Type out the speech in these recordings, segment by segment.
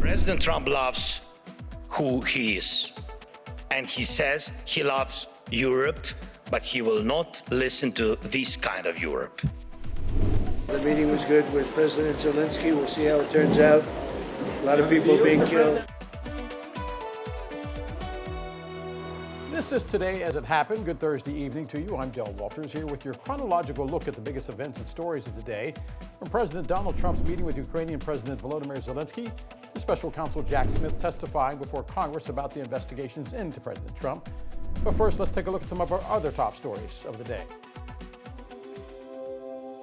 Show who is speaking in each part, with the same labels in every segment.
Speaker 1: President Trump loves who he is. And he says he loves Europe, but he will not listen to this kind of Europe.
Speaker 2: The meeting was good with President Zelensky. We'll see how it turns out. A lot of people being killed.
Speaker 3: This is Today As It Happened. Good Thursday evening to you. I'm Del Walters here with your chronological look at the biggest events and stories of the day. From President Donald Trump's meeting with Ukrainian President Volodymyr Zelensky to Special Counsel Jack Smith testifying before Congress about the investigations into President Trump. But first, let's take a look at some of our other top stories of the day.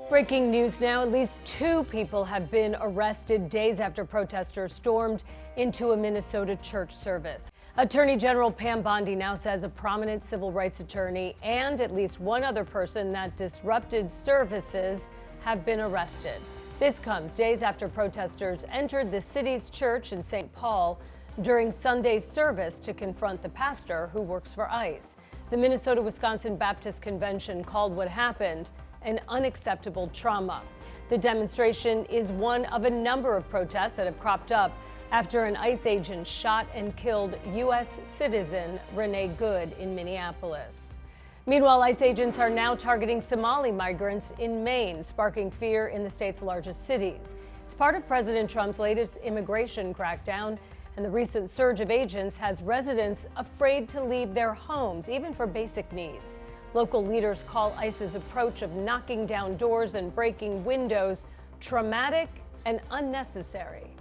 Speaker 4: Breaking news now, at least 2 people have been arrested days after protesters stormed into a Minnesota church service. Attorney General Pam Bondi now says a prominent civil rights attorney and at least 1 other person that disrupted services have been arrested. This comes days after protesters entered the city's church in St. Paul during Sunday's service to confront the pastor who works for ICE. The Minnesota-Wisconsin Baptist Convention called what happened an unacceptable trauma. The demonstration is one of a number of protests that have cropped up after an ICE agent shot and killed U.S. citizen Renee Good in Minneapolis. Meanwhile, ICE agents are now targeting Somali migrants in Maine, sparking fear in the state's largest cities. It's part of President Trump's latest immigration crackdown, and the recent surge of agents has residents afraid to leave their homes, even for basic needs. Local leaders call ICE's approach of knocking down doors and breaking windows traumatic and unnecessary.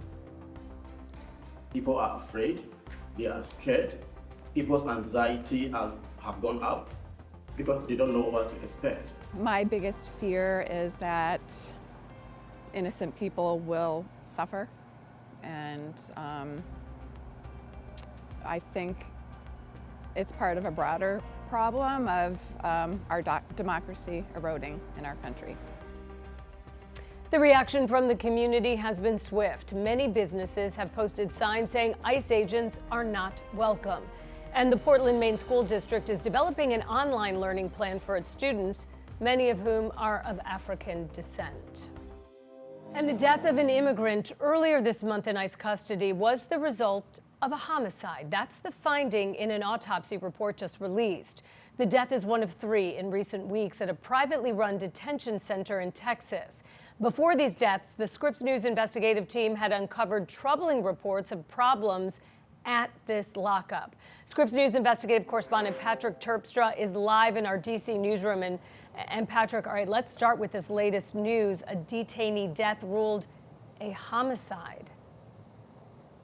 Speaker 5: People are afraid, they are scared. People's anxiety have gone up because they don't know what to expect.
Speaker 6: My biggest fear is that innocent people will suffer, and I think it's part of a broader problem of our democracy eroding in our country.
Speaker 4: The reaction from the community has been swift. Many businesses have posted signs saying ICE agents are not welcome. And the Portland, Maine School District is developing an online learning plan for its students, many of whom are of African descent. And the death of an immigrant earlier this month in ICE custody was the result of a homicide. That's the finding in an autopsy report just released. The death is one of 3 in recent weeks at a privately run detention center in Texas. Before these deaths, the Scripps News investigative team had uncovered troubling reports of problems at this lockup. Scripps News investigative correspondent Patrick Terpstra is live in our D.C. newsroom. And Patrick, all right, let's start with this latest news. A detainee death ruled a homicide.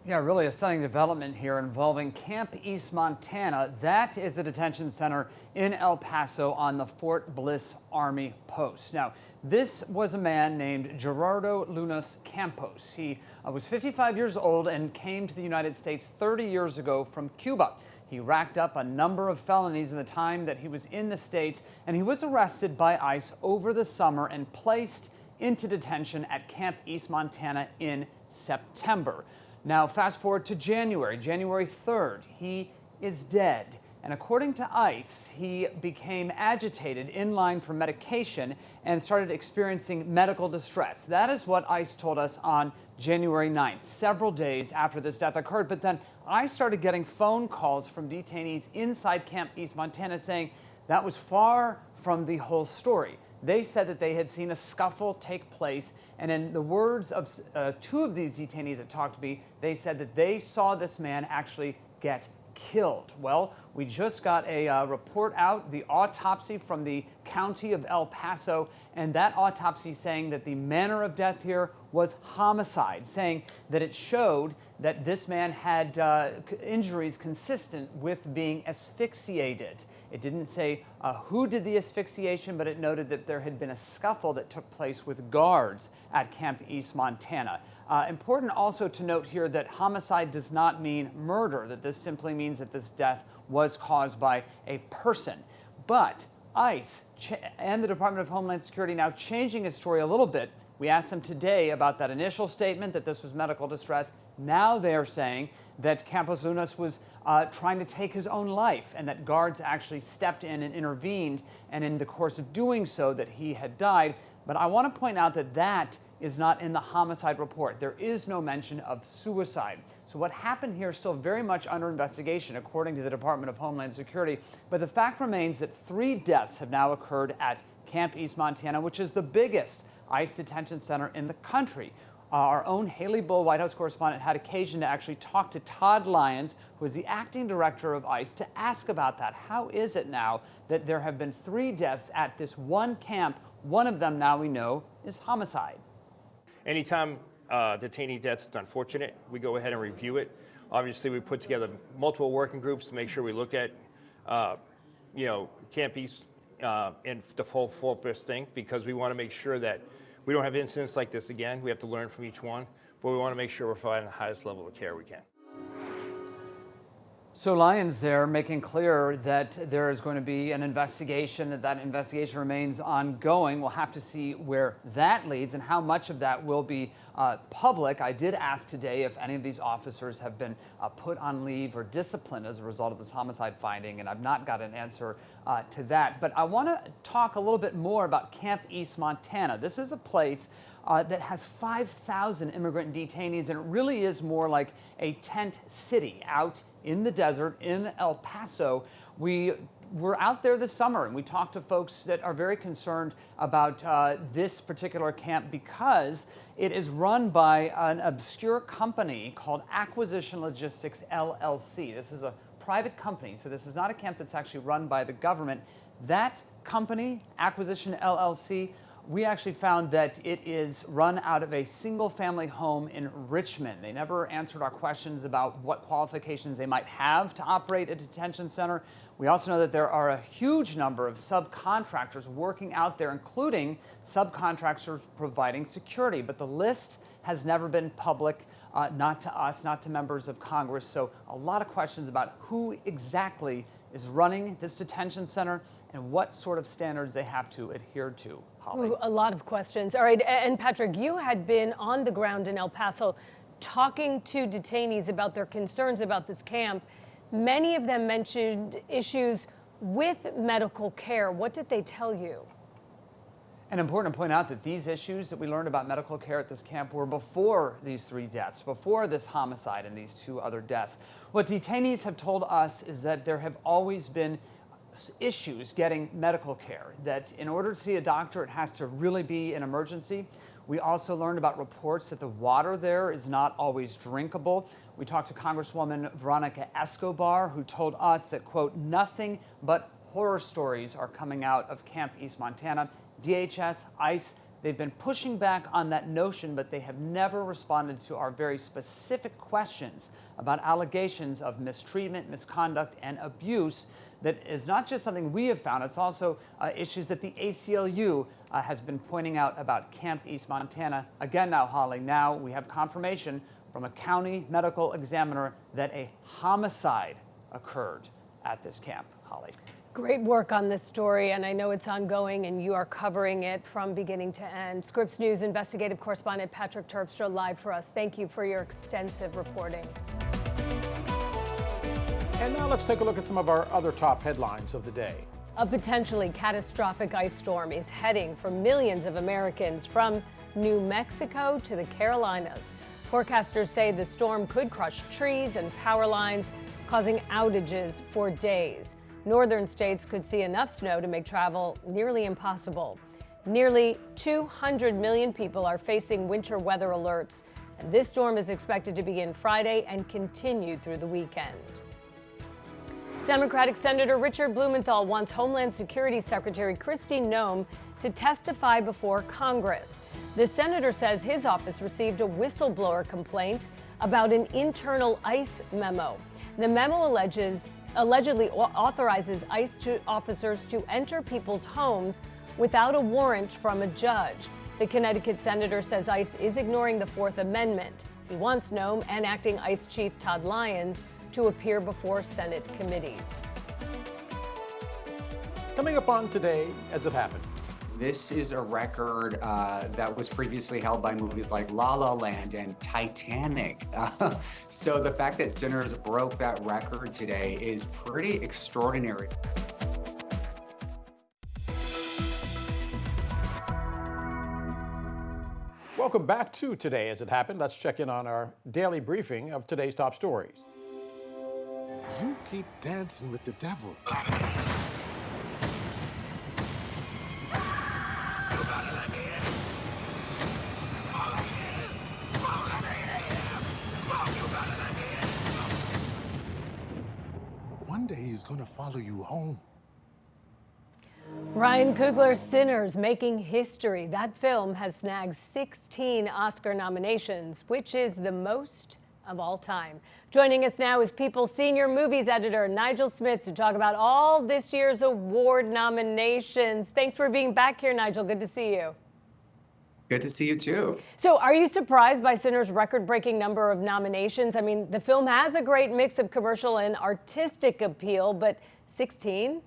Speaker 7: Yeah, really a stunning development here involving Camp East, Montana. That is the detention center in El Paso on the Fort Bliss Army Post. Now, this was a man named Geraldo Lunas Campos. He was 55 years old and came to the United States 30 years ago from Cuba. He racked up a number of felonies in the time that he was in the States, and he was arrested by ICE over the summer and placed into detention at Camp East, Montana in September. Now, fast forward to January 3rd, he is dead. And according to ICE, he became agitated in line for medication and started experiencing medical distress. That is what ICE told us on January 9th, several days after this death occurred. But then ICE started getting phone calls from detainees inside Camp East, Montana saying that was far from the whole story. They said that they had seen a scuffle take place, and in the words of 2 of these detainees that talked to me, they said that they saw this man actually get killed. Well, we just got a report out, the autopsy from the county of El Paso, and that autopsy saying that the manner of death here was homicide, saying that it showed that this man had injuries consistent with being asphyxiated. It didn't say who did the asphyxiation, but it noted that there had been a scuffle that took place with guards at Camp East, Montana. Important also to note here that homicide does not mean murder, that this simply means that this death was caused by a person. But ICE and the Department of Homeland Security now changing its story a little bit. We asked them today about that initial statement that this was medical distress. Now they're saying that Campos Lunas was trying to take his own life and that guards actually stepped in and intervened, and in the course of doing so that he had died. But I want to point out that that is not in the homicide report. There is no mention of suicide. So what happened here is still very much under investigation, according to the Department of Homeland Security. But the fact remains that 3 deaths have now occurred at Camp East Montana, which is the biggest ICE detention center in the country. Our own Haley Bull, White House correspondent, had occasion to actually talk to Todd Lyons, who is the acting director of ICE, to ask about that. How is it now that there have been 3 deaths at this one camp? One of them, now we know, is homicide.
Speaker 8: Anytime detainee deaths, it's unfortunate. We go ahead and review it. Obviously, we put together multiple working groups to make sure we look at, Camp East and the whole Fort Bliss thing, because we want to make sure that we don't have incidents like this again. We have to learn from each one, but we want to make sure we're providing the highest level of care we can.
Speaker 7: So Lyons there making clear that there is going to be an investigation, that investigation remains ongoing. We'll have to see where that leads and how much of that will be public. I did ask today if any of these officers have been put on leave or disciplined as a result of this homicide finding, and I've not got an answer to that. But I want to talk a little bit more about Camp East Montana. This is a place that has 5,000 immigrant detainees, and it really is more like a tent city out in the desert in El Paso. We were out there this summer and we talked to folks that are very concerned about this particular camp because it is run by an obscure company called Acquisition Logistics LLC. This is a private company, so this is not a camp that's actually run by the government. That company, Acquisition LLC, we actually found that it is run out of a single-family home in Richmond. They never answered our questions about what qualifications they might have to operate a detention center. We also know that there are a huge number of subcontractors working out there, including subcontractors providing security. But the list has never been public, not to us, not to members of Congress. So a lot of questions about who exactly is running this detention center and what sort of standards they have to adhere to. Holly.
Speaker 4: Ooh, a lot of questions. All right, and Patrick, you had been on the ground in El Paso talking to detainees about their concerns about this camp. Many of them mentioned issues with medical care. What did they tell you?
Speaker 7: And important to point out that these issues that we learned about medical care at this camp were before these 3 deaths, before this homicide and these 2 other deaths. What detainees have told us is that there have always been issues getting medical care, that in order to see a doctor, it has to really be an emergency. We also learned about reports that the water there is not always drinkable. We talked to Congresswoman Veronica Escobar, who told us that, quote, nothing but horror stories are coming out of Camp East Montana. DHS, ICE, they've been pushing back on that notion, but they have never responded to our very specific questions about allegations of mistreatment, misconduct, and abuse. That is not just something we have found, it's also issues that the ACLU has been pointing out about Camp East Montana. Again now, Holly, now we have confirmation from a county medical examiner that a homicide occurred at this camp, Holly.
Speaker 4: Great work on this story, and I know it's ongoing, and you are covering it from beginning to end. Scripps News investigative correspondent Patrick Terpstra live for us. Thank you for your extensive reporting.
Speaker 3: And now let's take a look at some of our other top headlines of the day.
Speaker 4: A potentially catastrophic ice storm is heading for millions of Americans from New Mexico to the Carolinas. Forecasters say the storm could crush trees and power lines, causing outages for days. Northern states could see enough snow to make travel nearly impossible. Nearly 200 million people are facing winter weather alerts, and this storm is expected to begin Friday and continue through the weekend. Democratic Senator Richard Blumenthal wants Homeland Security Secretary Kristi Noem to testify before Congress. The senator says his office received a whistleblower complaint about an internal ICE memo. The memo allegedly authorizes ICE officers to enter people's homes without a warrant from a judge. The Connecticut senator says ICE is ignoring the Fourth Amendment. He wants Noem and acting ICE Chief Todd Lyons to appear before Senate committees.
Speaker 3: Coming up on Today As It Happened.
Speaker 9: This is a record that was previously held by movies like La La Land and Titanic. So the fact that Sinners broke that record today is pretty extraordinary.
Speaker 3: Welcome back to Today As It Happened. Let's check in on our daily briefing of today's top stories.
Speaker 10: You keep dancing with the devil. One day he's gonna follow you home.
Speaker 4: Ryan Coogler's Sinners making history. That film has snagged 16 Oscar nominations, which is the most of all time. Joining us now is People's senior movies editor Nigel Smith to talk about all this year's award nominations. Thanks for being back here, Nigel. Good to see you.
Speaker 9: Good to see you too.
Speaker 4: So are you surprised by Sinners' record-breaking number of nominations? I mean, the film has a great mix of commercial and artistic appeal, but 16?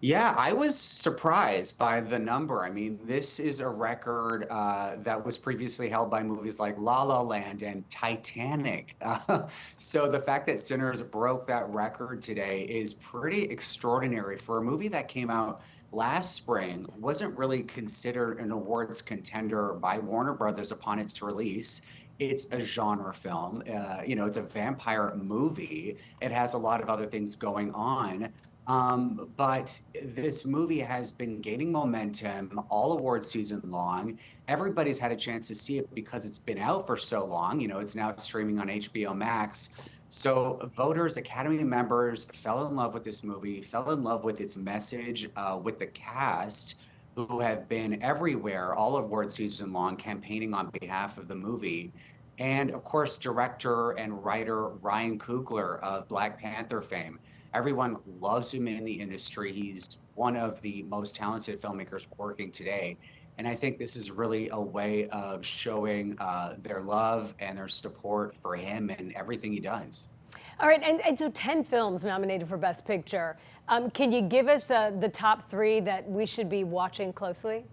Speaker 9: Yeah, I was surprised by the number. I mean, this is a record that was previously held by movies like La La Land and Titanic. So the fact that Sinners broke that record today is pretty extraordinary for a movie that came out last spring, wasn't really considered an awards contender by Warner Brothers upon its release. It's a genre film. It's a vampire movie. It has a lot of other things going on. But this movie has been gaining momentum all award season long. Everybody's had a chance to see it because it's been out for so long. It's now streaming on HBO Max. So voters, Academy members fell in love with this movie, fell in love with its message, with the cast, who have been everywhere all award season long campaigning on behalf of the movie. And of course, director and writer Ryan Coogler of Black Panther fame. Everyone loves him in the industry. He's one of the most talented filmmakers working today. And I think this is really a way of showing their love and their support for him and everything he does.
Speaker 4: All right, and so 10 films nominated for Best Picture. Can you give us the top 3 that we should be watching closely?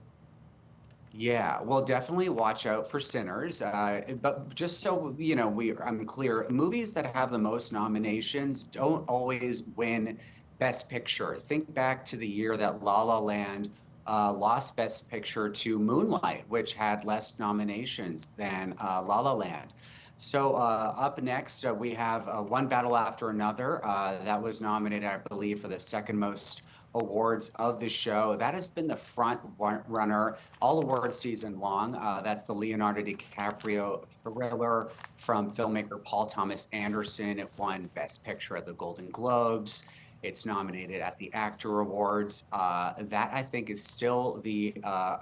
Speaker 9: Yeah, well, definitely watch out for Sinners. But just so I'm clear, movies that have the most nominations don't always win Best Picture. Think back to the year that La La Land lost Best Picture to Moonlight, which had less nominations than La La Land. So up next, we have One Battle After Another. That was nominated, I believe, for the second most awards of the show. That has been the front runner all award season long. That's the Leonardo DiCaprio thriller from filmmaker Paul Thomas Anderson. It won Best Picture at the Golden Globes. It's nominated at the Actor Awards. That, I think, is still the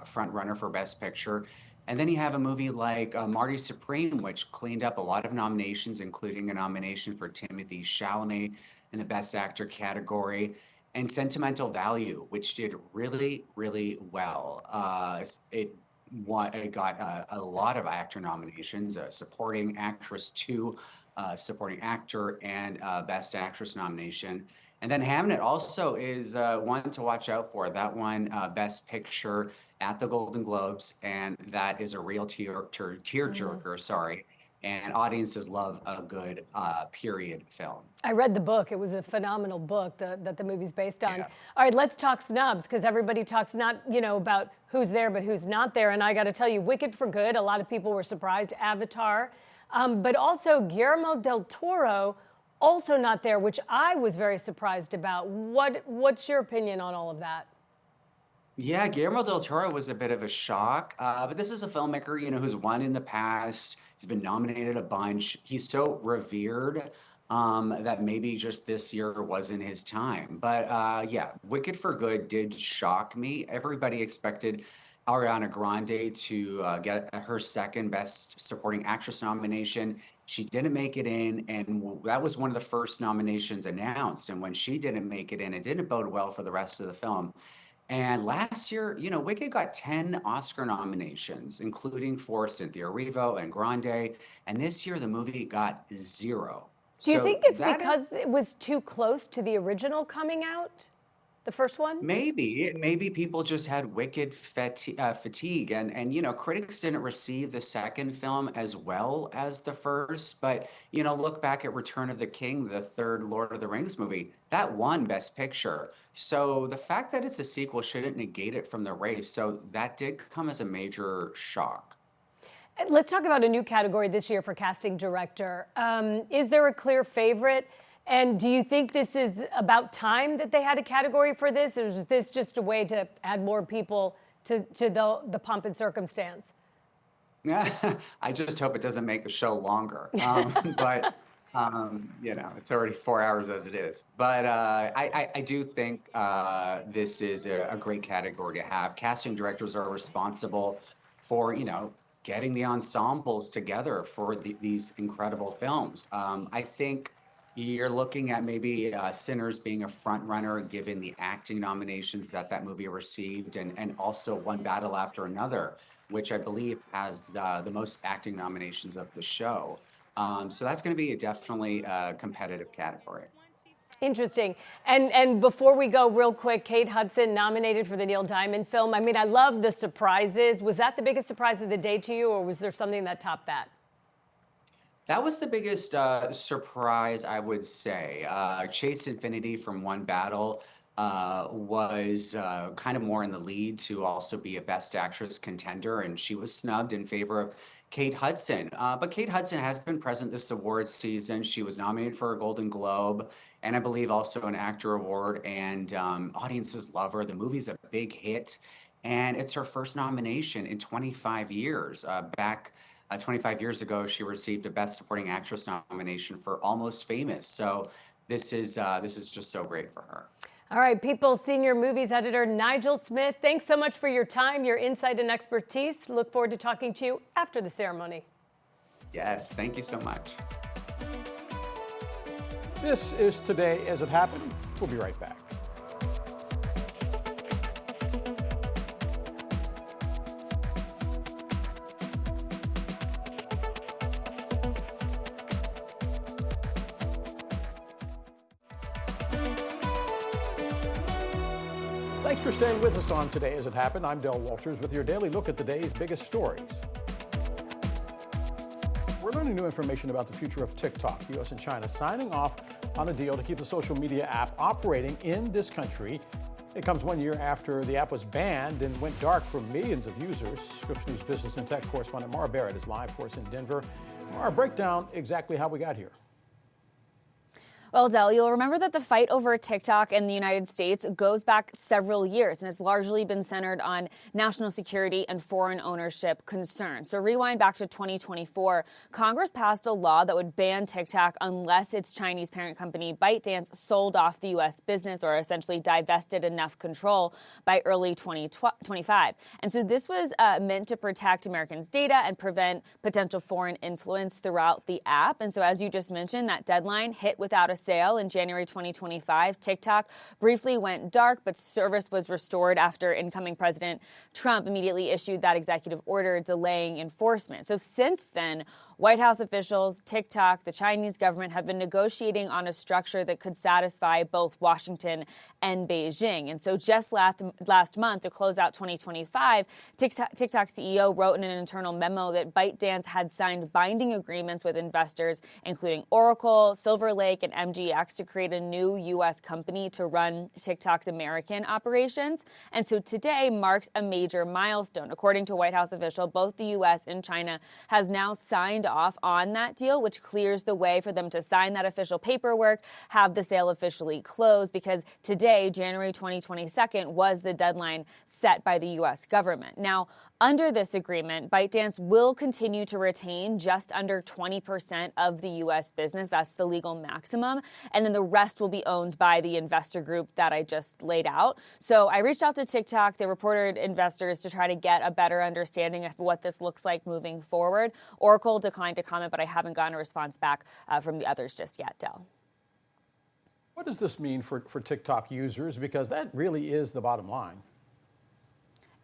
Speaker 9: front runner for Best Picture. And then you have a movie like Marty Supreme, which cleaned up a lot of nominations, including a nomination for Timothée Chalamet in the Best Actor category. And Sentimental Value, which did really, really well. It got a lot of actor nominations, supporting actress 2, supporting actor, and Best Actress nomination. And then Hamnet also is one to watch out for. That won Best Picture at the Golden Globes, and that is a real tearjerker, sorry. And audiences love a good period film.
Speaker 4: I read the book. It was a phenomenal book that the movie's based on.
Speaker 9: Yeah.
Speaker 4: All right, let's talk snubs, because everybody talks not, about who's there, but who's not there. And I got to tell you, Wicked for Good, a lot of people were surprised. Avatar, but also Guillermo del Toro, also not there, which I was very surprised about. What's your opinion on all of that?
Speaker 9: Yeah, Guillermo del Toro was a bit of a shock, but this is a filmmaker, who's won in the past. He's been nominated a bunch. He's so revered that maybe just this year wasn't his time. But yeah, Wicked for Good did shock me. Everybody expected Ariana Grande to get her second Best Supporting Actress nomination. She didn't make it in, and that was one of the first nominations announced. And when she didn't make it in, it didn't bode well for the rest of the film. And last year, Wicked got 10 Oscar nominations, including for Cynthia Erivo and Grande. And this year, the movie got 0.
Speaker 4: Do you think it's because it was too close to the original coming out? The first one?
Speaker 9: Maybe people just had wicked fatigue, and critics didn't receive the second film as well as the first. But look back at Return of the King, the third Lord of the Rings movie, that won Best Picture. So the fact that it's a sequel shouldn't negate it from the race. So that did come as a major shock.
Speaker 4: Let's talk about a new category this year for casting director. Is there a clear favorite? And do you think this is about time that they had a category for this? Or is this just a way to add more people to the pomp and circumstance?
Speaker 9: I just hope it doesn't make the show longer. But it's already 4 hours as it is. But I do think this is a great category to have. Casting directors are responsible for, getting the ensembles together for these incredible films. I think you're looking at maybe Sinners being a front runner given the acting nominations that movie received, and also One Battle After Another, which I believe has the most acting nominations of the show. So that's going to be definitely a competitive category.
Speaker 4: Interesting. And before we go, real quick, Kate Hudson nominated for the Neil Diamond film. I mean, I love the surprises. Was that the biggest surprise of the day to you, or was there something that topped that?
Speaker 9: That was the biggest surprise, I would say. Chase Infinity from One Battle was kind of more in the lead to also be a Best Actress contender, and she was snubbed in favor of Kate Hudson. But Kate Hudson has been present this awards season. She was nominated for a Golden Globe, and I believe also an Actor Award, and audiences love her. The movie's a big hit, and it's her first nomination in 25 years. 25 years ago, she received a Best Supporting Actress nomination for Almost Famous. So this is just so great for her.
Speaker 4: All right, People senior movies editor Nigel Smith, thanks so much for your time, your insight and expertise. Look forward to talking to you after the ceremony.
Speaker 9: Yes, thank you so much.
Speaker 3: This is Today as It Happened. We'll be right back. Thanks for staying with us on Today as It Happened. I'm Del Walters with your daily look at the day's biggest stories. We're learning new information about the future of TikTok. The U.S. and China signing off on a deal to keep the social media app operating in this country. It comes 1 year after the app was banned and went dark for millions of users. Scripps News business and tech correspondent Mara Barrett is live for us in Denver. Mara, break down exactly how we got here.
Speaker 11: Well, Del, you'll remember that the fight over TikTok in the United States goes back several years and has largely been centered on national security and foreign ownership concerns. So rewind back to 2024, Congress passed a law that would ban TikTok unless its Chinese parent company ByteDance sold off the U.S. business or essentially divested enough control by early 2025. And so this was meant to protect Americans' data and prevent potential foreign influence throughout the app. And so as you just mentioned, that deadline hit without a sale in January 2025. TikTok briefly went dark, but service was restored after incoming President Trump immediately issued that executive order delaying enforcement. So since then, White House officials, TikTok, the Chinese government have been negotiating on a structure that could satisfy both Washington and Beijing. And so just last month, to close out 2025, TikTok CEO wrote in an internal memo that ByteDance had signed binding agreements with investors, including Oracle, Silver Lake, and MGX, to create a new U.S. company to run TikTok's American operations. And so today marks a major milestone. According to a White House official, both the U.S. and China has now signed off on that deal, which clears the way for them to sign that official paperwork, have the sale officially closed, because today, January 2022, was the deadline set by the U.S. government. Now, under this agreement, ByteDance will continue to retain just under 20% of the U.S. business. That's the legal maximum. And then the rest will be owned by the investor group that I just laid out. So I reached out to TikTok, the reported investors, to try to get a better understanding of what this looks like moving forward. Oracle declined to comment, but I haven't gotten a response back from the others just yet, Del.
Speaker 3: What does this mean for TikTok users? Because that really is the bottom line.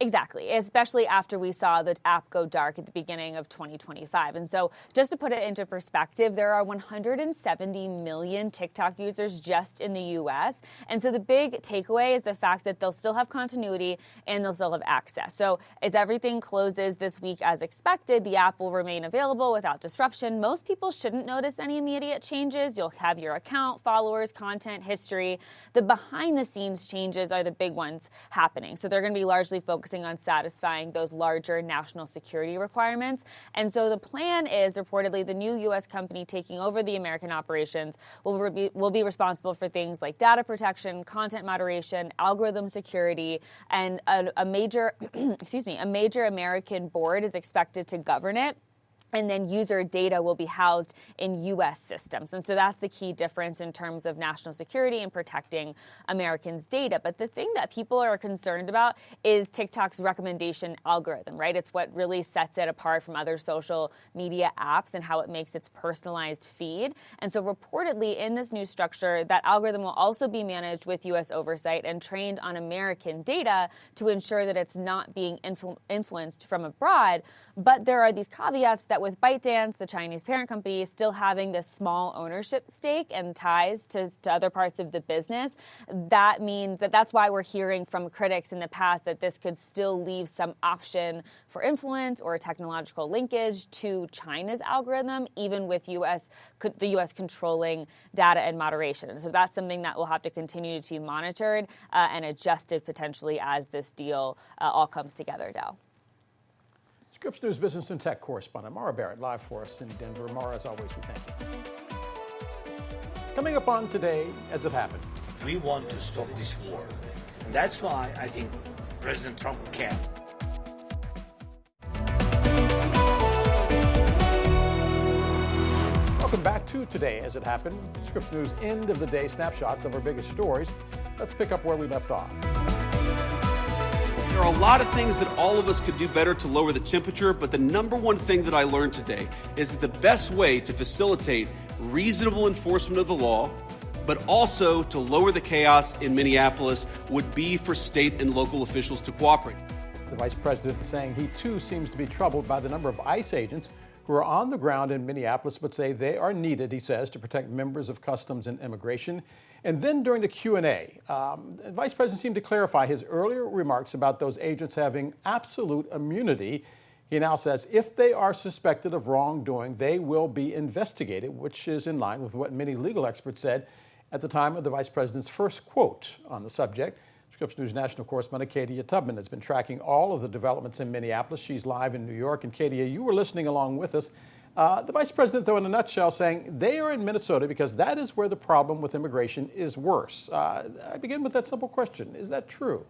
Speaker 11: Exactly, especially after we saw the app go dark at the beginning of 2025. And so just to put it into perspective, there are 170 million TikTok users just in the US. And so the big takeaway is the fact that they'll still have continuity and they'll still have access. So as everything closes this week as expected, the app will remain available without disruption. Most people shouldn't notice any immediate changes. You'll have your account, followers, content, history. The behind the scenes changes are the big ones happening. So they're going to be largely focusing on satisfying those larger national security requirements. And so the plan is reportedly the new U.S. company taking over the American operations will be responsible for things like data protection, content moderation, algorithm security, and a major, a major American board is expected to govern it. And then user data will be housed in U.S. systems. And so that's the key difference in terms of national security and protecting Americans' data. But the thing that people are concerned about is TikTok's recommendation algorithm, right? It's what really sets it apart from other social media apps and how it makes its personalized feed. And so reportedly in this new structure, that algorithm will also be managed with U.S. oversight and trained on American data to ensure that it's not being influenced from abroad. But there are these caveats that with ByteDance, the Chinese parent company, still having this small ownership stake and ties to other parts of the business, that means that's why we're hearing from critics in the past that this could still leave some option for influence or technological linkage to China's algorithm, even with the U.S. controlling data and moderation. So that's something that will have to continue to be monitored and adjusted potentially as this deal all comes together, Dell.
Speaker 3: Scripps News business and tech correspondent Mara Barrett live for us in Denver. Mara, as always, we thank you. Coming up on Today as It Happened.
Speaker 1: We want to stop this war. And that's why I think President Trump can.
Speaker 3: Welcome back to Today as It Happened. Scripps News end of the day snapshots of our biggest stories. Let's pick up where we left off.
Speaker 12: There are a lot of things that all of us could do better to lower the temperature, but the number one thing that I learned today is that the best way to facilitate reasonable enforcement of the law, but also to lower the chaos in Minneapolis, would be for state and local officials to cooperate.
Speaker 3: The vice president saying he too seems to be troubled by the number of ICE agents who are on the ground in Minneapolis, but say they are needed, he says, to protect members of Customs and Immigration. And then during the Q&A, the vice president seemed to clarify his earlier remarks about those agents having absolute immunity. He now says if they are suspected of wrongdoing, they will be investigated, which is in line with what many legal experts said at the time of the vice president's first quote on the subject. Scripps News national correspondent Katia Tubman has been tracking all of the developments in Minneapolis. She's live in New York. And Katia, you were listening along with us. The vice president, though, in a nutshell, saying they are in Minnesota because that is where the problem with immigration is worse. I begin with that simple question. Is that true?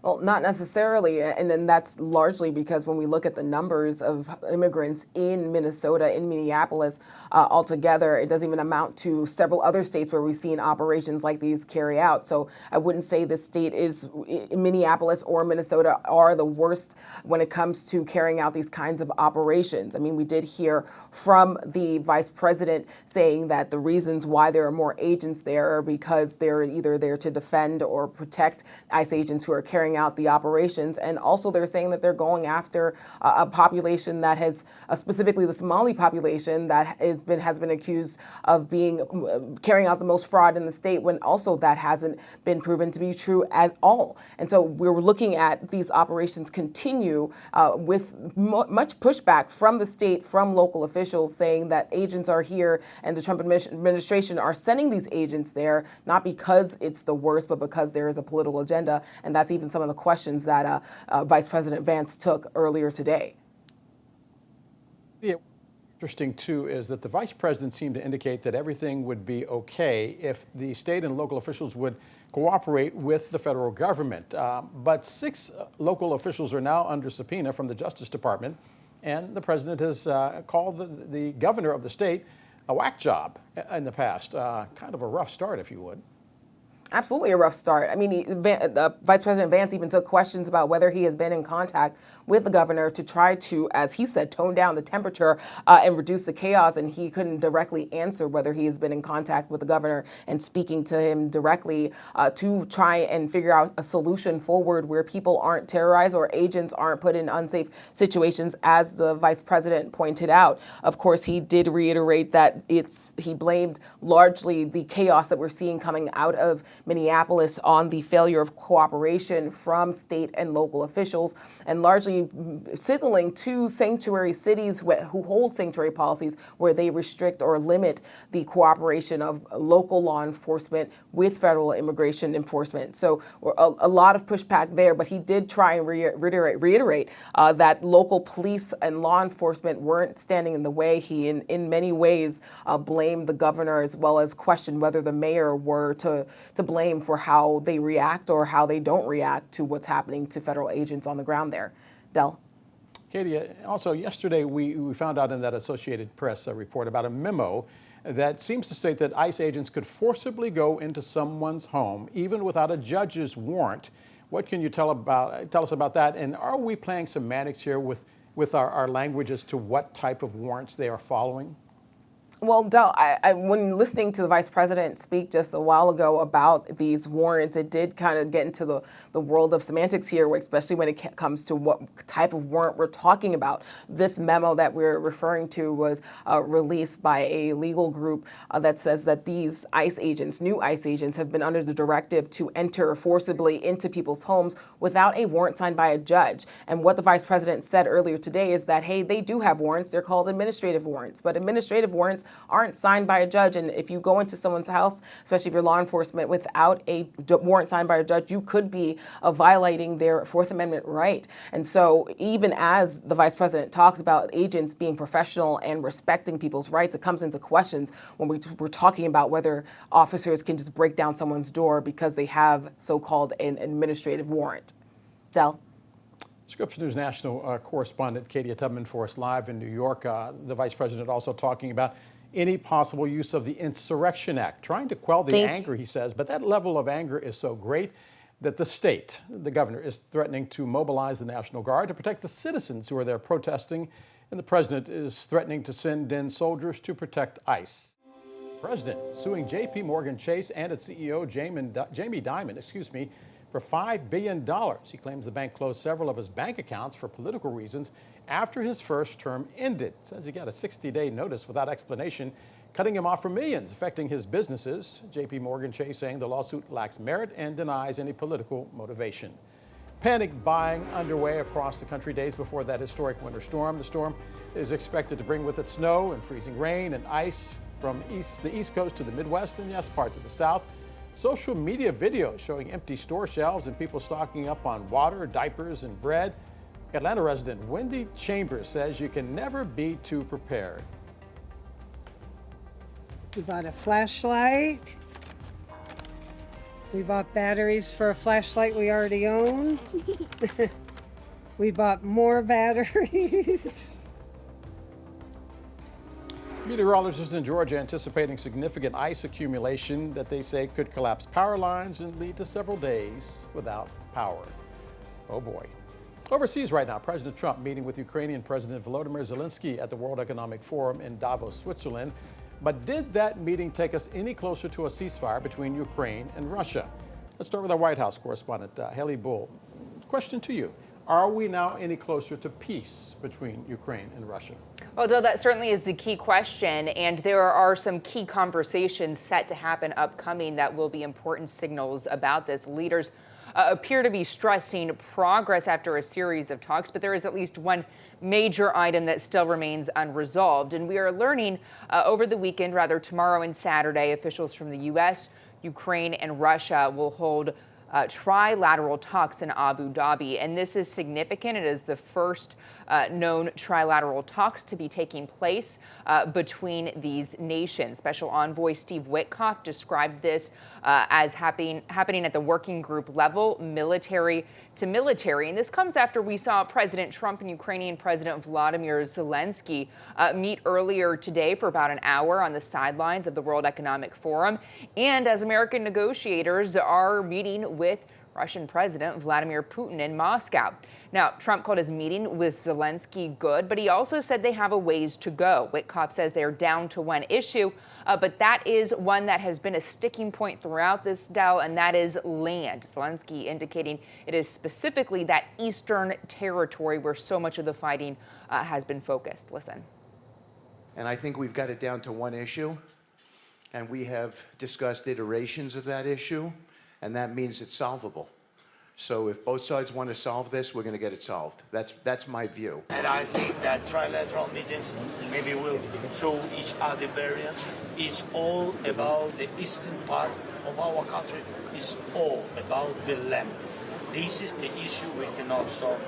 Speaker 13: Well, not necessarily, and then that's largely because when we look at the numbers of immigrants in Minnesota, in Minneapolis, altogether, it doesn't even amount to several other states where we've seen operations like these carry out. So I wouldn't say this state is, Minneapolis or Minnesota are the worst when it comes to carrying out these kinds of operations. I mean, we did hear from the vice president saying that the reasons why there are more agents there are because they're either there to defend or protect ICE agents who are carrying out the operations. And also they're saying that they're going after a population that has, specifically the Somali population, that has been accused of carrying out the most fraud in the state, when also that hasn't been proven to be true at all. And so we're looking at these operations continue with much pushback from the state, from local officials saying that agents are here and the Trump administration are sending these agents there, not because it's the worst, but because there is a political agenda. And that's even some of the questions that Vice President Vance took earlier today.
Speaker 3: Yeah. Interesting, too, is that the vice president seemed to indicate that everything would be okay if the state and local officials would cooperate with the federal government. But 6 local officials are now under subpoena from the Justice Department, and the president has called the governor of the state a whack job in the past. Kind of a rough start, if you would.
Speaker 13: Absolutely a rough start. I mean, Vice President Vance even took questions about whether he has been in contact with the governor to try to, as he said, tone down the temperature and reduce the chaos. And he couldn't directly answer whether he has been in contact with the governor and speaking to him directly to try and figure out a solution forward where people aren't terrorized or agents aren't put in unsafe situations, as the vice president pointed out. Of course, he did reiterate that he blamed largely the chaos that we're seeing coming out of Minneapolis on the failure of cooperation from state and local officials, and largely signaling to sanctuary cities who hold sanctuary policies where they restrict or limit the cooperation of local law enforcement with federal immigration enforcement. So a lot of pushback there, but he did try and reiterate that local police and law enforcement weren't standing in the way. He, in many ways, blamed the governor, as well as questioned whether the mayor were to blame for how they react or how they don't react to what's happening to federal agents on the ground there. Del?
Speaker 3: Katie, also yesterday we found out in that Associated Press report about a memo that seems to state that ICE agents could forcibly go into someone's home even without a judge's warrant. What can you tell us about that? And are we playing semantics here with our language as to what type of warrants they are following?
Speaker 13: Well, Del, when listening to the vice president speak just a while ago about these warrants, it did kind of get into the world of semantics here, especially when it comes to what type of warrant we're talking about. This memo that we're referring to was released by a legal group that says that these ICE agents, new ICE agents, have been under the directive to enter forcibly into people's homes without a warrant signed by a judge. And what the vice president said earlier today is that, hey, they do have warrants. They're called administrative warrants, but administrative warrants aren't signed by a judge. And if you go into someone's house, especially if you're law enforcement, without a warrant signed by a judge, you could be violating their Fourth Amendment right. And so even as the vice president talks about agents being professional and respecting people's rights, it comes into questions when we're talking about whether officers can just break down someone's door because they have so-called an administrative warrant. Del?
Speaker 3: Scripps News National correspondent Katie Tubman for us live in New York. The vice president also talking about any possible use of the Insurrection Act, trying to quell the anger, he says. But that level of anger is so great that the state, the governor, is threatening to mobilize the National Guard to protect the citizens who are there protesting. And the president is threatening to send in soldiers to protect ICE. The president suing J.P. Morgan Chase and its CEO, Jamie Dimon, for $5 billion. He claims the bank closed several of his bank accounts for political reasons after his first term ended. Says he got a 60-day notice without explanation, cutting him off from millions, affecting his businesses. J.P. Morgan Chase saying the lawsuit lacks merit and denies any political motivation. Panic buying underway across the country days before that historic winter storm. The storm is expected to bring with it snow and freezing rain and ice from the East Coast to the Midwest and, yes, parts of the South. Social media videos showing empty store shelves and people stocking up on water, diapers, and bread. Atlanta resident Wendy Chambers says you can never be too prepared.
Speaker 14: We bought a flashlight. We bought batteries for a flashlight we already own. We bought more batteries.
Speaker 3: Meteorologists in Georgia anticipating significant ice accumulation that they say could collapse power lines and lead to several days without power. Oh boy. Overseas right now, President Trump meeting with Ukrainian President Volodymyr Zelensky at the World Economic Forum in Davos, Switzerland. But did that meeting take us any closer to a ceasefire between Ukraine and Russia? Let's start with our White House correspondent, Haley Bull. Question to you. Are we now any closer to peace between Ukraine and Russia?
Speaker 15: Well, Joe, that certainly is the key question, and there are some key conversations set to happen upcoming that will be important signals about this. Leaders appear to be stressing progress after a series of talks, but there is at least one major item that still remains unresolved. And we are learning over the weekend, rather tomorrow and Saturday, officials from the U.S., Ukraine, and Russia will hold trilateral talks in Abu Dhabi. And this is significant. It is the first known trilateral talks to be taking place between these nations. Special Envoy Steve Witkoff described this as happening at the working group level, military to military. And this comes after we saw President Trump and Ukrainian President Volodymyr Zelensky meet earlier today for about an hour on the sidelines of the World Economic Forum. And as American negotiators are meeting with Russian President Vladimir Putin in Moscow. Now, Trump called his meeting with Zelensky good, but he also said they have a ways to go. Witkoff says they're down to one issue, but that is one that has been a sticking point throughout this, Del, and that is land. Zelensky indicating it is specifically that eastern territory where so much of the fighting has been focused. Listen.
Speaker 16: And I think we've got it down to one issue, and we have discussed iterations of that issue, and that means it's solvable. So if both sides want to solve this, we're going to get it solved. That's my view.
Speaker 1: And I think that trilateral meetings maybe will show each other variants. It's all about the eastern part of our country. It's all about the land. This is the issue we cannot solve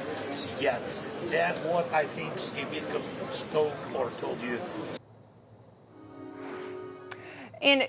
Speaker 1: yet. That's what I think Steve Witkoff spoke or told you.
Speaker 15: And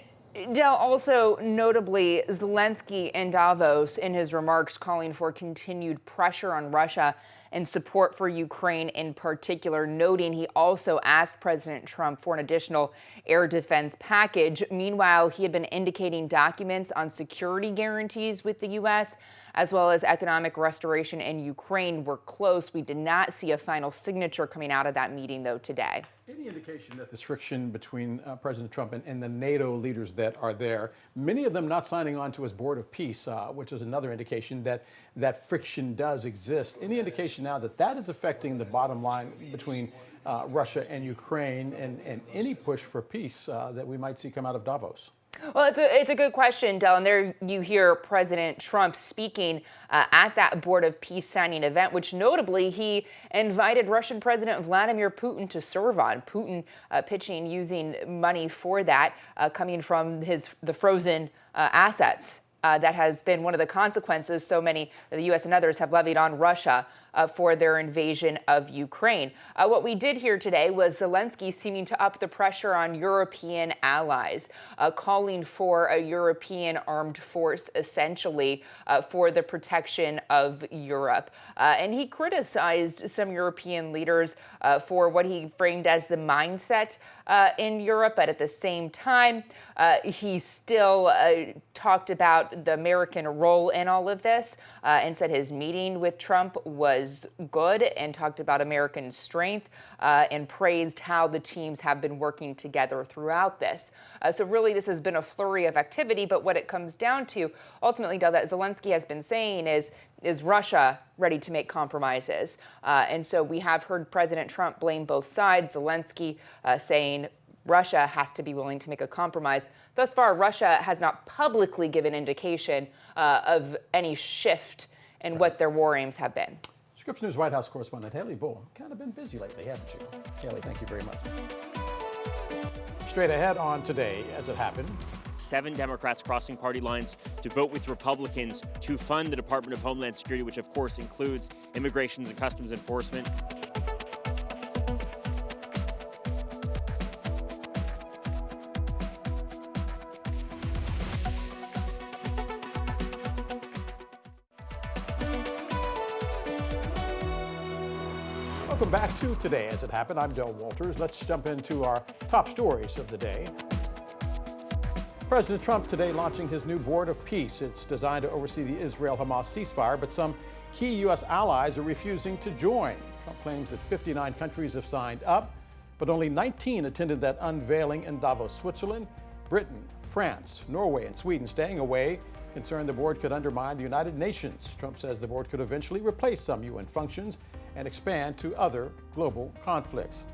Speaker 15: Del, also notably, Zelensky in Davos in his remarks calling for continued pressure on Russia and support for Ukraine in particular, noting he also asked President Trump for an additional air defense package. Meanwhile, he had been indicating documents on security guarantees with the U.S. as well as economic restoration in Ukraine were close. We did not see a final signature coming out of that meeting, though, today.
Speaker 3: Any indication that this friction between President Trump and the NATO leaders that are there, many of them not signing on to his Board of Peace, which is another indication that that friction does exist. Any indication now that that is affecting the bottom line between Russia and Ukraine and any push for peace that we might see come out of Davos?
Speaker 15: Well, it's a good question, Del. And there you hear President Trump speaking at that Board of Peace signing event, which notably he invited Russian President Vladimir Putin to serve on. Putin pitching using money for that coming from the frozen assets. That has been one of the consequences so many of the U.S. and others have levied on Russia for their invasion of Ukraine. What we did hear today was Zelensky seeming to up the pressure on European allies, calling for a European armed force, essentially, for the protection of Europe. And he criticized some European leaders for what he framed as the mindset in Europe, but at the same time, he still talked about the American role in all of this and said his meeting with Trump was good and talked about American strength and praised how the teams have been working together throughout this. So really, this has been a flurry of activity, but what it comes down to, ultimately, Del, that Zelensky has been saying is Russia ready to make compromises? And so we have heard President Trump blame both sides, Zelensky saying Russia has to be willing to make a compromise. Thus far, Russia has not publicly given indication of any shift in what their war aims have been.
Speaker 3: Scripps News White House correspondent Haley Bull, kind of been busy lately, haven't you? Haley, thank you very much. Straight ahead on Today As It Happened.
Speaker 17: 7 Democrats crossing party lines to vote with Republicans to fund the Department of Homeland Security, which of course includes Immigration and Customs Enforcement.
Speaker 3: Welcome back to Today As It Happened. I'm Del Walters. Let's jump into our top stories of the day. President Trump today launching his new Board of Peace. It's designed to oversee the Israel-Hamas ceasefire, but some key U.S. allies are refusing to join. Trump claims that 59 countries have signed up, but only 19 attended that unveiling in Davos, Switzerland. Britain, France, Norway, and Sweden staying away, concerned the board could undermine the United Nations. Trump says the board could eventually replace some UN functions and expand to other global conflicts.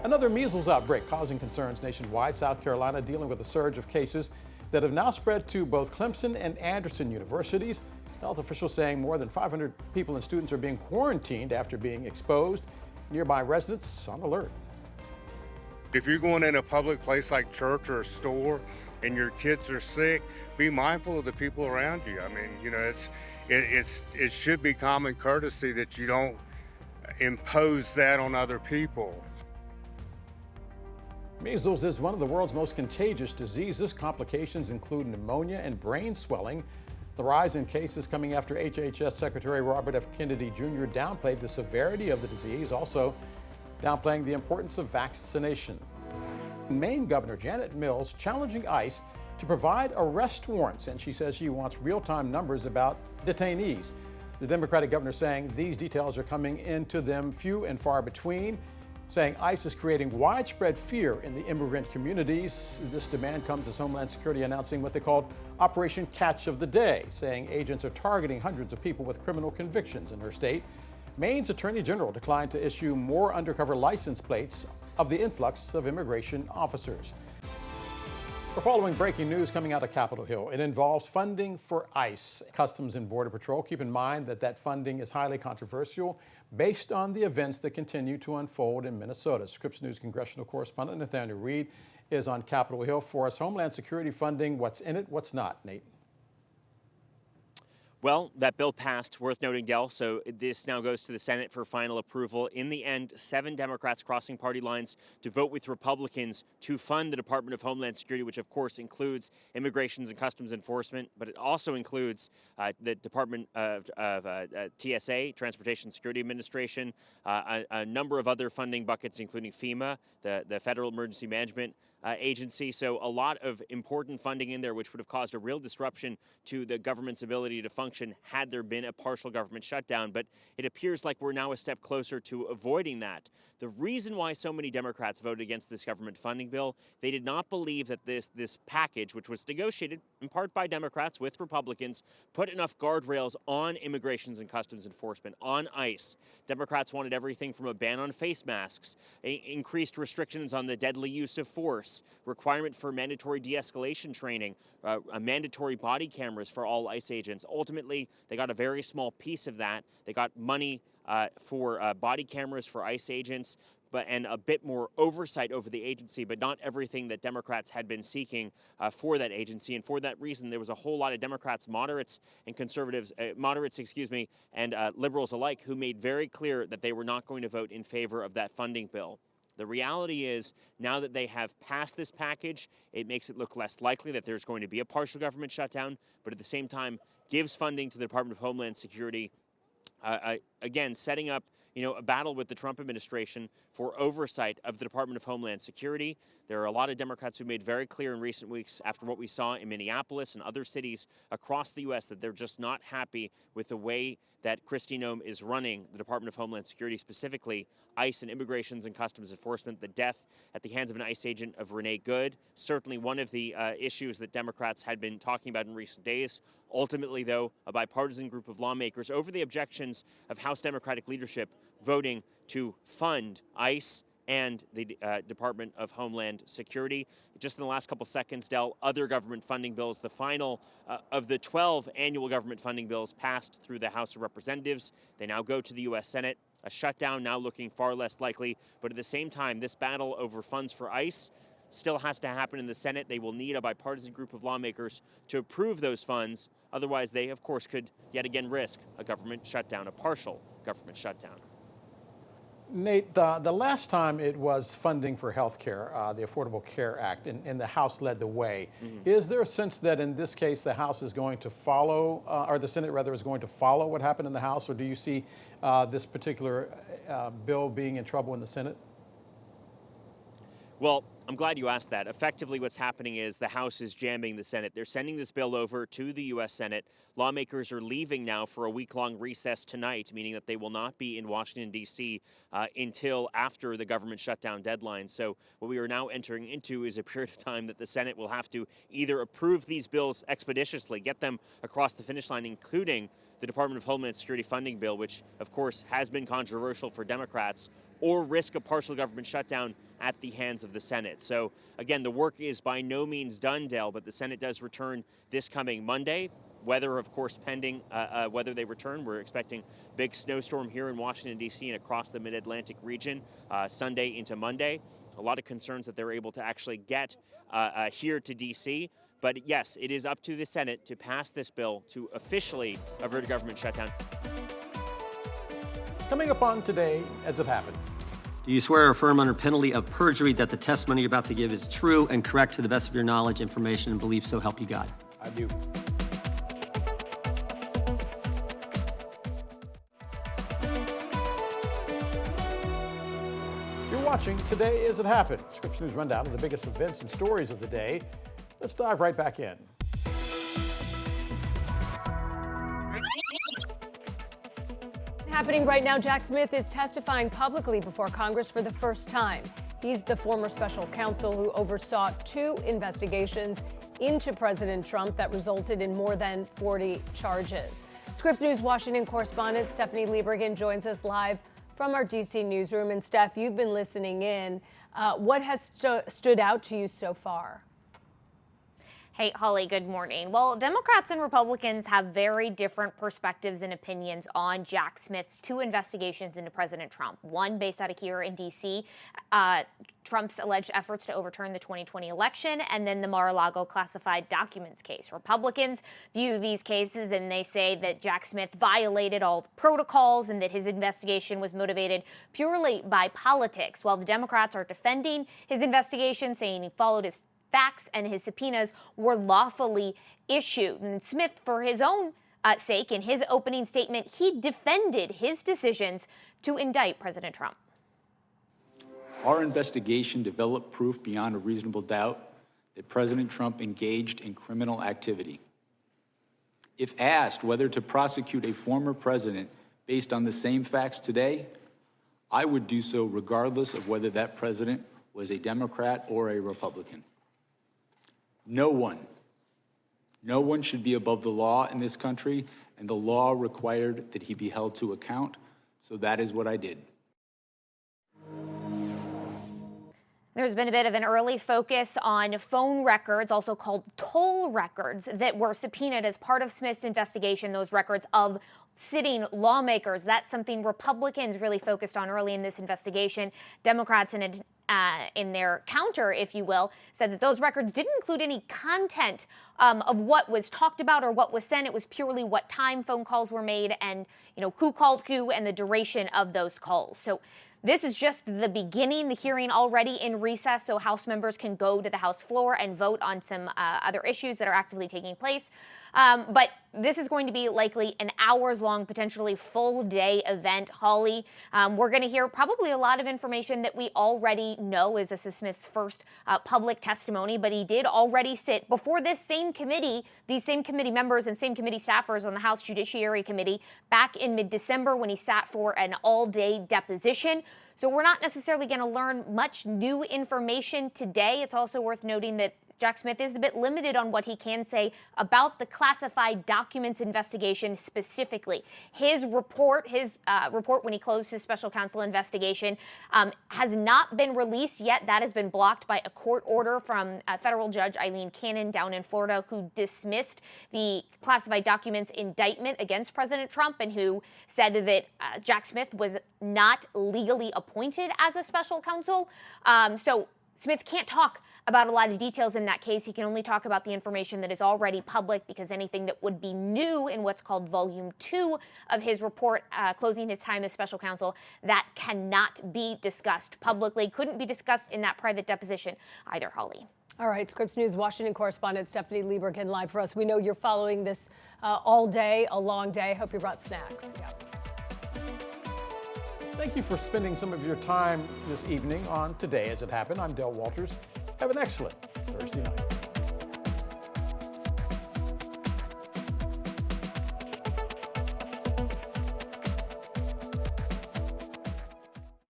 Speaker 3: Another measles outbreak causing concerns nationwide. South Carolina dealing with a surge of cases that have now spread to both Clemson and Anderson universities. Health officials saying more than 500 people and students are being quarantined after being exposed. Nearby residents on alert.
Speaker 18: If you're going in a public place like church or a store and your kids are sick, be mindful of the people around you. I mean, you know, it should be common courtesy that you don't impose that on other people.
Speaker 3: Measles is one of the world's most contagious diseases. Complications include pneumonia and brain swelling. The rise in cases coming after HHS Secretary Robert F. Kennedy Jr. downplayed the severity of the disease, also downplaying the importance of vaccination. Maine Governor Janet Mills challenging ICE to provide arrest warrants, and she says she wants real-time numbers about detainees. The Democratic governor saying these details are coming into them few and far between, saying ICE is creating widespread fear in the immigrant communities. This demand comes as Homeland Security announcing what they called Operation Catch of the Day, saying agents are targeting hundreds of people with criminal convictions in her state. Maine's Attorney General declined to issue more undercover license plates of the influx of immigration officers. We're following breaking news coming out of Capitol Hill. It involves funding for ICE, Customs and Border Patrol. Keep in mind that that funding is highly controversial based on the events that continue to unfold in Minnesota. Scripps News congressional correspondent Nathaniel Reed is on Capitol Hill for us. Homeland Security funding, what's in it, what's not, Nate?
Speaker 17: Well, that bill passed, worth noting, Del, so this now goes to the Senate for final approval. In the end, 7 Democrats crossing party lines to vote with Republicans to fund the Department of Homeland Security, which of course includes Immigrations and Customs Enforcement, but it also includes the Department of TSA, Transportation Security Administration, a number of other funding buckets, including FEMA, the Federal Emergency Management Agency. So a lot of important funding in there, which would have caused a real disruption to the government's ability to function had there been a partial government shutdown. But it appears like we're now a step closer to avoiding that. The reason why so many Democrats voted against this government funding bill, they did not believe that this package, which was negotiated in part by Democrats with Republicans, put enough guardrails on Immigrations and Customs Enforcement, on ICE. Democrats wanted everything from a ban on face masks, increased restrictions on the deadly use of force, requirement for mandatory de-escalation training, mandatory body cameras for all ICE agents. Ultimately, they got a very small piece of that. They got money for body cameras for ICE agents, and a bit more oversight over the agency, but not everything that Democrats had been seeking for that agency. And for that reason, there was a whole lot of Democrats, moderates and conservatives, and liberals alike, who made very clear that they were not going to vote in favor of that funding bill. The reality is, now that they have passed this package, it makes it look less likely that there's going to be a partial government shutdown, but at the same time gives funding to the Department of Homeland Security, again, setting up a battle with the Trump administration for oversight of the Department of Homeland Security. There are a lot of Democrats who made very clear in recent weeks, after what we saw in Minneapolis and other cities across the U.S., that they're just not happy with the way that Kristi Noem is running the Department of Homeland Security, specifically ICE and Immigrations and Customs Enforcement. The death at the hands of an ICE agent of Renee Good, certainly one of the issues that Democrats had been talking about in recent days. Ultimately, though, a bipartisan group of lawmakers, over the objections of House Democratic leadership, voting to fund ICE and the Department of Homeland Security. Just in the last couple seconds, Del, other government funding bills, the final of the 12 annual government funding bills passed through the House of Representatives. They now go to the U.S. Senate. A shutdown now looking far less likely, but at the same time, this battle over funds for ICE still has to happen in the Senate. They will need a bipartisan group of lawmakers to approve those funds. Otherwise, they, of course, could yet again risk a government shutdown, a partial government shutdown.
Speaker 3: Nate, the last time it was funding for health care, the Affordable Care Act, and the House led the way. Mm-hmm. Is there a sense that in this case the House is going to follow, or the Senate rather is going to follow what happened in the House, or do you see this particular bill being in trouble in the Senate?
Speaker 17: Well, I'm glad you asked that. Effectively, what's happening is the House is jamming the Senate. They're sending this bill over to the U.S. Senate. Lawmakers are leaving now for a week-long recess tonight, meaning that they will not be in Washington, D.C. Until after the government shutdown deadline. So what we are now entering into is a period of time that the Senate will have to either approve these bills expeditiously, get them across the finish line, including the Department of Homeland Security funding bill, which, of course, has been controversial for Democrats, or risk a partial government shutdown at the hands of the Senate. So, again, the work is by no means done, Del, but the Senate does return this coming Monday. Weather, of course, pending whether they return. We're expecting big snowstorm here in Washington, D.C. and across the Mid-Atlantic region Sunday into Monday. A lot of concerns that they're able to actually get here to D.C., but yes, it is up to the Senate to pass this bill to officially avert a government shutdown.
Speaker 3: Coming up on Today as It Happened.
Speaker 19: Do you swear or affirm under penalty of perjury that the testimony you're about to give is true and correct to the best of your knowledge, information, and belief, so help you God?
Speaker 3: I do. You're watching Today as It Happened, Scripps News rundown of the biggest events and stories of the day. Let's dive right back in.
Speaker 4: Happening right now, Jack Smith is testifying publicly before Congress for the first time. He's the former special counsel who oversaw 2 investigations into President Trump that resulted in more than 40 charges. Scripps News Washington correspondent Stephanie Liebergen joins us live from our D.C. newsroom. And Steph, you've been listening in. What has stood out to you so far?
Speaker 20: Hey, Holly, good morning. Well, Democrats and Republicans have very different perspectives and opinions on Jack Smith's 2 investigations into President Trump. One based out of here in D.C., Trump's alleged efforts to overturn the 2020 election, and then the Mar-a-Lago classified documents case. Republicans view these cases and they say that Jack Smith violated all the protocols and that his investigation was motivated purely by politics, while the Democrats are defending his investigation, saying he followed his facts and his subpoenas were lawfully issued. And Smith, for his own sake, in his opening statement, he defended his decisions to indict President Trump.
Speaker 21: Our investigation developed proof beyond a reasonable doubt that President Trump engaged in criminal activity. If asked whether to prosecute a former president based on the same facts today, I would do so regardless of whether that president was a Democrat or a Republican. No one should be above the law in this country, and the law required that he be held to account, so that is what I did.
Speaker 20: There's been a bit of an early focus on phone records, also called toll records, that were subpoenaed as part of Smith's investigation, those records of sitting lawmakers. That's something Republicans really focused on early in this investigation. Democrats in their counter, if you will, said that those records didn't include any content of what was talked about or what was sent. It was purely what time phone calls were made and, who called who and the duration of those calls. So this is just the beginning, the hearing already in recess, so House members can go to the House floor and vote on some other issues that are actively taking place. But this is going to be likely an hours-long, potentially full-day event, Holly. We're going to hear probably a lot of information that we already know, as this is Smith's first public testimony, but he did already sit before this same committee, these same committee members and same committee staffers on the House Judiciary Committee back in mid-December when he sat for an all-day deposition. So we're not necessarily going to learn much new information today. It's also worth noting that Jack Smith is a bit limited on what he can say about the classified documents investigation specifically. His report when he closed his special counsel investigation has not been released yet. That has been blocked by a court order from federal judge Eileen Cannon down in Florida, who dismissed the classified documents indictment against President Trump and who said that Jack Smith was not legally appointed as a special counsel. So Smith can't talk about a lot of details in that case. He can only talk about the information that is already public, because anything that would be new in what's called Volume 2 of his report, closing his time as special counsel, that cannot be discussed publicly, couldn't be discussed in that private deposition either, Holly.
Speaker 4: All right, Scripps News Washington correspondent Stephanie Liebergen live for us. We know you're following this all day, a long day. Hope you brought snacks. Yeah.
Speaker 3: Thank you for spending some of your time this evening on Today As It Happened. I'm Del Walters. Have an excellent Thursday night.